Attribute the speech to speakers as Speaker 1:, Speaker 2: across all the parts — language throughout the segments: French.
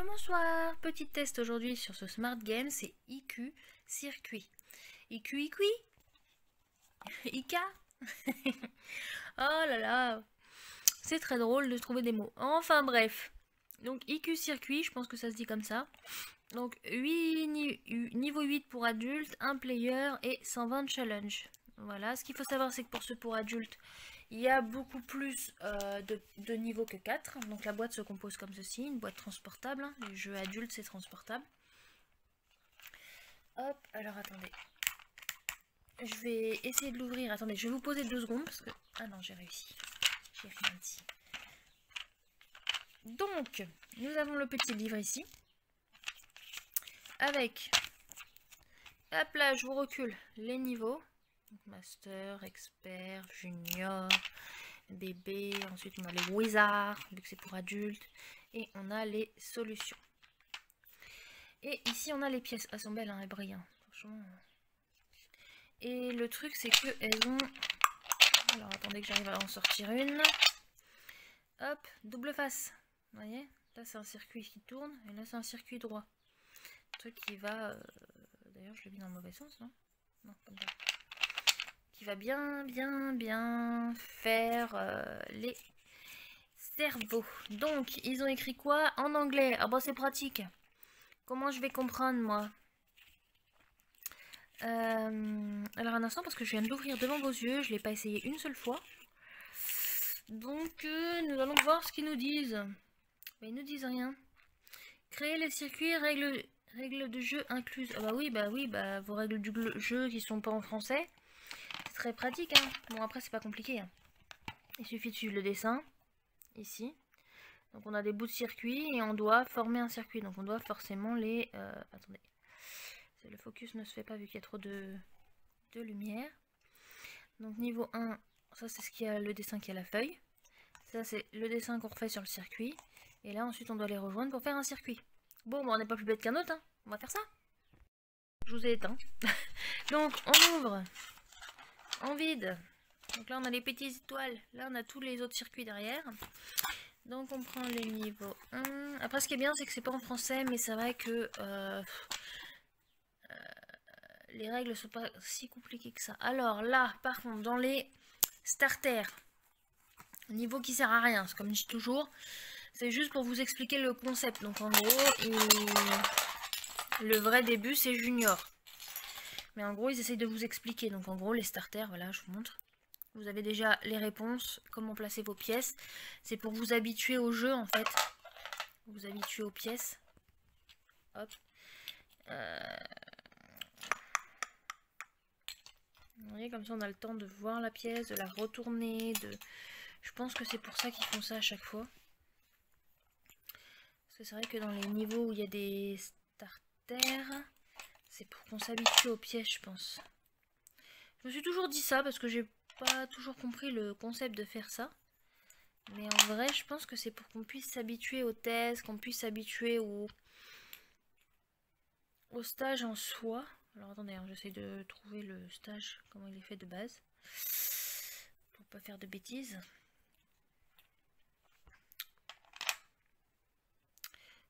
Speaker 1: Bonsoir, petit test aujourd'hui sur ce Smart Game, c'est IQ Circuit. IQ, IQ, IK. Oh là là, c'est très drôle de trouver des mots. Enfin bref, donc IQ Circuit, je pense que ça se dit comme ça. Donc niveau 8 pour adultes, 1 player et 120 challenge. Voilà, ce qu'il faut savoir c'est que pour ceux pour adultes, il y a beaucoup plus de niveaux que 4. Donc la boîte se compose comme ceci, une boîte transportable. Hein. Les jeux adultes c'est transportable. Hop, alors attendez. Je vais essayer de l'ouvrir. Attendez, je vais vous poser 2 secondes parce que... Ah non, j'ai réussi. J'ai rien dit. Donc, nous avons le petit livre ici. Avec... Hop là, je vous recule les niveaux. Donc, master, expert, junior, bébé. Ensuite, on a les wizards, vu que c'est pour adultes. Et on a les solutions. Et ici, on a les pièces. Elles sont belles, hein, elles brillent. Hein. Franchement. Et le truc, c'est qu'elles ont... Alors, attendez que j'arrive à en sortir une. Hop, double face. Vous voyez? Là, c'est un circuit qui tourne. Et là, c'est un circuit droit. Un truc qui va... D'ailleurs, je l'ai mis dans le mauvais sens, non? Non, comme ça. Qui va bien faire les cerveaux. Donc, ils ont écrit quoi? En anglais. Ah bon, c'est pratique. Comment je vais comprendre, moi? Alors, un instant, parce que je viens de l'ouvrir devant vos yeux. Je ne l'ai pas essayé une seule fois. Donc, nous allons voir ce qu'ils nous disent. Mais ils nous disent rien. Créer les circuits, règles de jeu incluses. Ah bah oui, vos règles du jeu qui sont pas en français. C'est très pratique, hein. Bon, après, c'est pas compliqué. Hein. Il suffit de suivre le dessin. Ici. Donc, on a des bouts de circuit et on doit former un circuit. Donc, on doit forcément les... attendez. Le focus ne se fait pas vu qu'il y a trop de lumière. Donc, niveau 1, ça, c'est ce qu'il y a, le dessin qui a la feuille. Ça, c'est le dessin qu'on refait sur le circuit. Et là, ensuite, on doit les rejoindre pour faire un circuit. Bon, on n'est pas plus bête qu'un autre, hein. On va faire ça. Je vous ai éteint. Donc, on ouvre. En vide. Donc là, on a les petites étoiles. Là, on a tous les autres circuits derrière. Donc, on prend les niveaux 1. Après, ce qui est bien, c'est que c'est pas en français, mais c'est vrai que les règles sont pas si compliquées que ça. Alors là, par contre, dans les starters, niveau qui sert à rien, c'est comme je dis toujours, c'est juste pour vous expliquer le concept. Donc en gros, le vrai début c'est junior. Mais en gros, ils essayent de vous expliquer. Donc en gros, les starters, voilà, je vous montre. Vous avez déjà les réponses, comment placer vos pièces. C'est pour vous habituer au jeu en fait. Vous habituer aux pièces. Hop. Vous voyez, comme ça on a le temps de voir la pièce, de la retourner, Je pense que c'est pour ça qu'ils font ça à chaque fois. Parce que c'est vrai que dans les niveaux où il y a des starters, c'est pour qu'on s'habitue aux pièces, je pense. Je me suis toujours dit ça parce que j'ai pas toujours compris le concept de faire ça. Mais en vrai, je pense que c'est pour qu'on puisse s'habituer aux tests, qu'on puisse s'habituer au stage en soi. Alors attendez, hein, j'essaie de trouver le stage, comment il est fait de base. Pour pas faire de bêtises.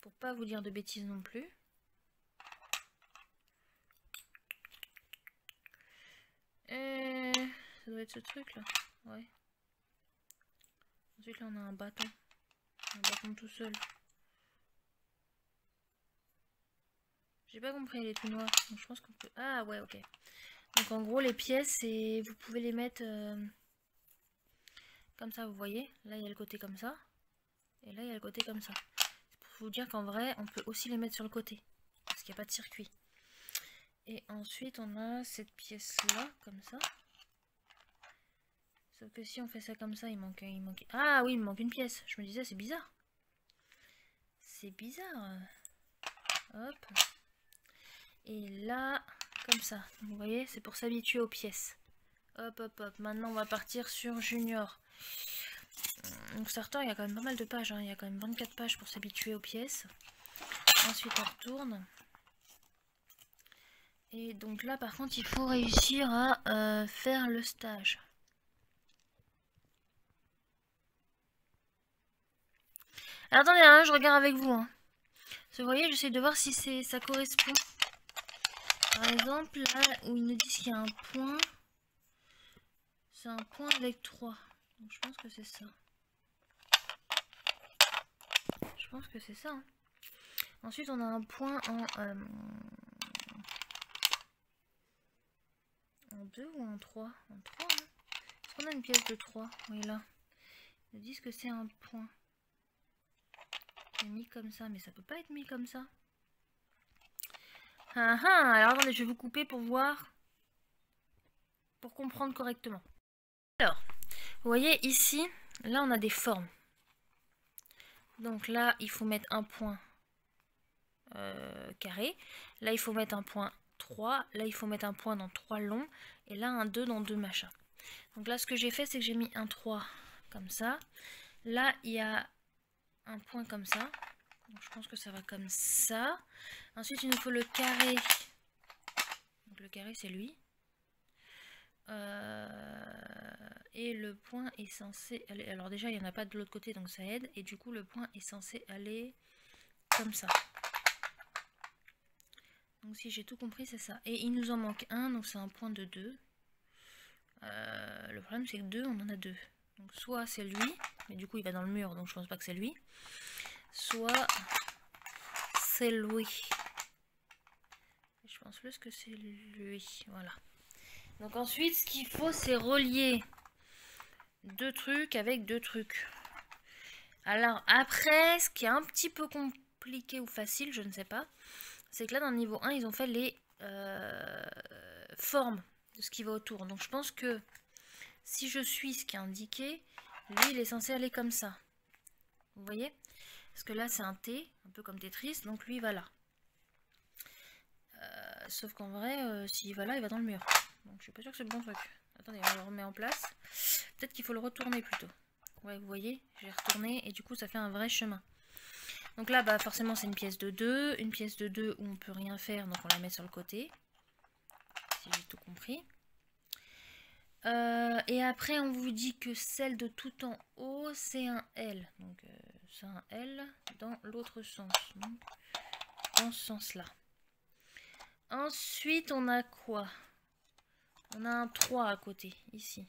Speaker 1: Pour pas vous dire de bêtises non plus. Ça doit être ce truc là. Ouais. Ensuite là on a un bâton. Un bâton tout seul. J'ai pas compris, il est tout noir. Donc je pense qu'on peut... Ah ouais, ok. Donc en gros les pièces, vous pouvez les mettre comme ça, vous voyez. Là il y a le côté comme ça. Et là il y a le côté comme ça. C'est pour vous dire qu'en vrai on peut aussi les mettre sur le côté. Parce qu'il n'y a pas de circuit. Et ensuite on a cette pièce là, comme ça. Sauf que si on fait ça comme ça, il manque... Ah oui, il me manque une pièce. Je me disais, c'est bizarre. C'est bizarre. Hop. Et là, comme ça. Vous voyez, c'est pour s'habituer aux pièces. Hop, hop, hop. Maintenant, on va partir sur Junior. Donc, starter, il y a quand même pas mal de pages. Hein. Il y a quand même 24 pages pour s'habituer aux pièces. Ensuite, on retourne. Et donc là, par contre, il faut réussir à faire le stage. Alors, attendez, hein, je regarde avec vous. Hein. Vous voyez, j'essaie de voir si ça correspond. Par exemple, là où ils nous disent qu'il y a un point, c'est un point avec 3. Donc je pense que c'est ça. Je pense que c'est ça. Hein. Ensuite, on a un point en 2 ou en 3 en 3, hein. Est-ce qu'on a une pièce de 3? Oui, là. Ils nous disent que c'est un point. C'est mis comme ça, mais ça peut pas être mis comme ça. Ah ah, alors attendez, je vais vous couper pour voir, pour comprendre correctement. Alors, vous voyez ici, là on a des formes. Donc là, il faut mettre un point carré. Là, il faut mettre un point 3. Là, il faut mettre un point dans 3 longs. Et là, un 2 dans 2 machins. Donc là, ce que j'ai fait, c'est que j'ai mis un 3 comme ça. Là, il y a un point comme ça. Donc, je pense que ça va comme ça. Ensuite, il nous faut le carré. Donc le carré, c'est lui. Et le point est censé aller... Alors déjà, il n'y en a pas de l'autre côté, donc ça aide. Et du coup, le point est censé aller comme ça. Donc si j'ai tout compris, c'est ça. Et il nous en manque un, donc c'est un point de 2. Le problème, c'est que 2, on en a 2. Donc soit c'est lui, mais du coup, il va dans le mur, donc je pense pas que c'est lui. Soit c'est lui. Je pense plus que c'est lui. Voilà. Donc ensuite, ce qu'il faut, c'est relier 2 trucs avec 2 trucs. Alors après, ce qui est un petit peu compliqué ou facile, je ne sais pas, c'est que là dans le niveau 1, ils ont fait les formes de ce qui va autour. Donc je pense que si je suis ce qui est indiqué, lui il est censé aller comme ça. Vous voyez? Parce que là c'est un T, un peu comme Tetris, donc lui il va là. Sauf qu'en vrai, s'il va là, il va dans le mur. Donc je suis pas sûre que c'est le bon truc. Attendez, on le remet en place. Peut-être qu'il faut le retourner plutôt. Ouais, vous voyez, j'ai retourné et du coup ça fait un vrai chemin. Donc là, bah forcément c'est une pièce de 2. Une pièce de 2 où on peut rien faire, donc on la met sur le côté. Si j'ai tout compris. Et après on vous dit que celle de tout en haut, c'est un L. Donc c'est un L dans l'autre sens. Donc, dans ce sens-là. Ensuite, on a quoi? On a un 3 à côté, ici.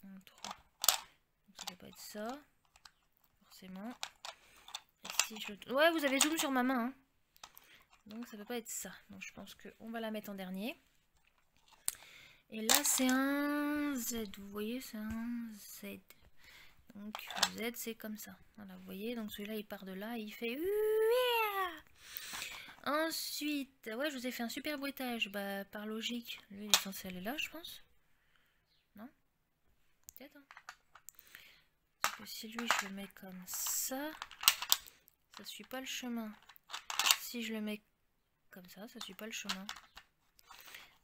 Speaker 1: Un 3. Donc ça ne peut pas être ça. Forcément. Et si je... Ouais, vous avez zoom sur ma main. Hein. Donc ça ne peut pas être ça. Donc je pense qu'on va la mettre en dernier. Et là, c'est un Z. Vous voyez, c'est un Z. Donc Z, c'est comme ça. Voilà, vous voyez. Donc celui-là, il part de là et il fait... Ensuite, ouais, je vous ai fait un super bruitage. Bah, par logique, lui, il est censé aller là, je pense. Non? Peut-être. Hein. Parce que si lui, je le mets comme ça, ça suit pas le chemin. Si je le mets comme ça suit pas le chemin.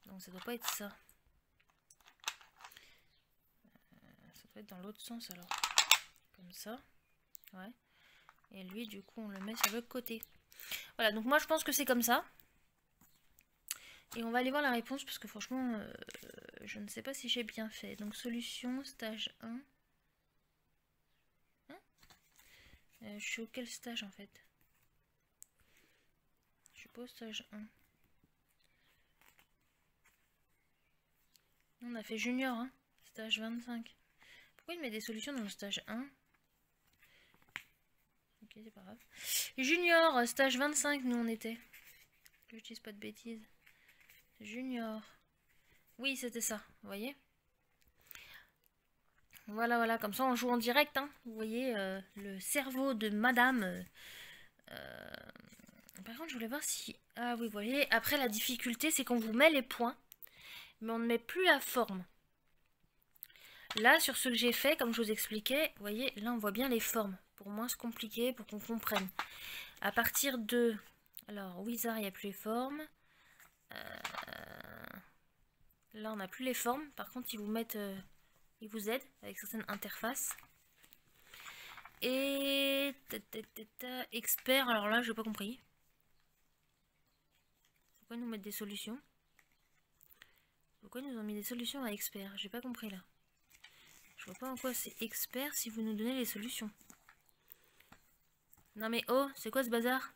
Speaker 1: Donc ça doit pas être ça. Ça doit être dans l'autre sens alors. Comme ça. Ouais. Et lui, du coup, on le met sur le côté. Voilà, donc moi je pense que c'est comme ça. Et on va aller voir la réponse parce que franchement, je ne sais pas si j'ai bien fait. Donc solution, stage 1. Hein, je suis au quel stage en fait? Je suis pas au stage 1. On a fait junior, hein, stage 25. Pourquoi il met des solutions dans le stage 1? Ok, c'est pas grave. Junior, stage 25, nous on était. Que je dise pas de bêtises. Junior. Oui, c'était ça, vous voyez. Voilà, voilà, comme ça on joue en direct. Hein. Vous voyez, le cerveau de madame. Par contre, je voulais voir si... Ah oui, vous voyez, après la difficulté, c'est qu'on vous met les points, mais on ne met plus la forme. Là, sur ce que j'ai fait, comme je vous expliquais, vous voyez, là on voit bien les formes. Pour moins se compliquer, pour qu'on comprenne. À partir de... Alors, Wizard, il n'y a plus les formes. Là, on n'a plus les formes. Par contre, ils vous mettent... ils vous aident avec certaines interfaces. Et... Expert, alors là, je n'ai pas compris. Pourquoi ils nous mettent des solutions? Pourquoi ils nous ont mis des solutions à expert? J'ai pas compris là. Je vois pas en quoi c'est expert si vous nous donnez les solutions. Non mais oh, c'est quoi ce bazar?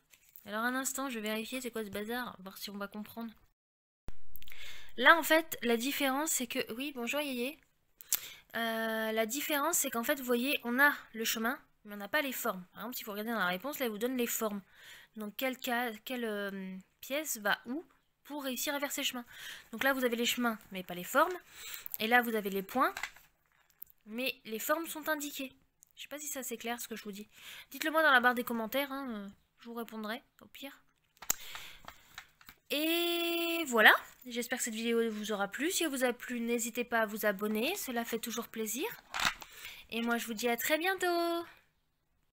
Speaker 1: Alors un instant, je vais vérifier c'est quoi ce bazar, voir si on va comprendre. Là en fait, la différence c'est que... Oui, bonjour Yéyé. La différence c'est qu'en fait, vous voyez, on a le chemin, mais on n'a pas les formes. Par exemple, si vous regardez dans la réponse, là, il vous donne les formes. Donc quelle pièce va où pour réussir à faire ces chemins. Donc là, vous avez les chemins, mais pas les formes. Et là, vous avez les points, mais les formes sont indiquées. Je sais pas si ça c'est clair ce que je vous dis. Dites-le moi dans la barre des commentaires, hein, je vous répondrai au pire. Et voilà, j'espère que cette vidéo vous aura plu. Si elle vous a plu, n'hésitez pas à vous abonner, cela fait toujours plaisir. Et moi je vous dis à très bientôt.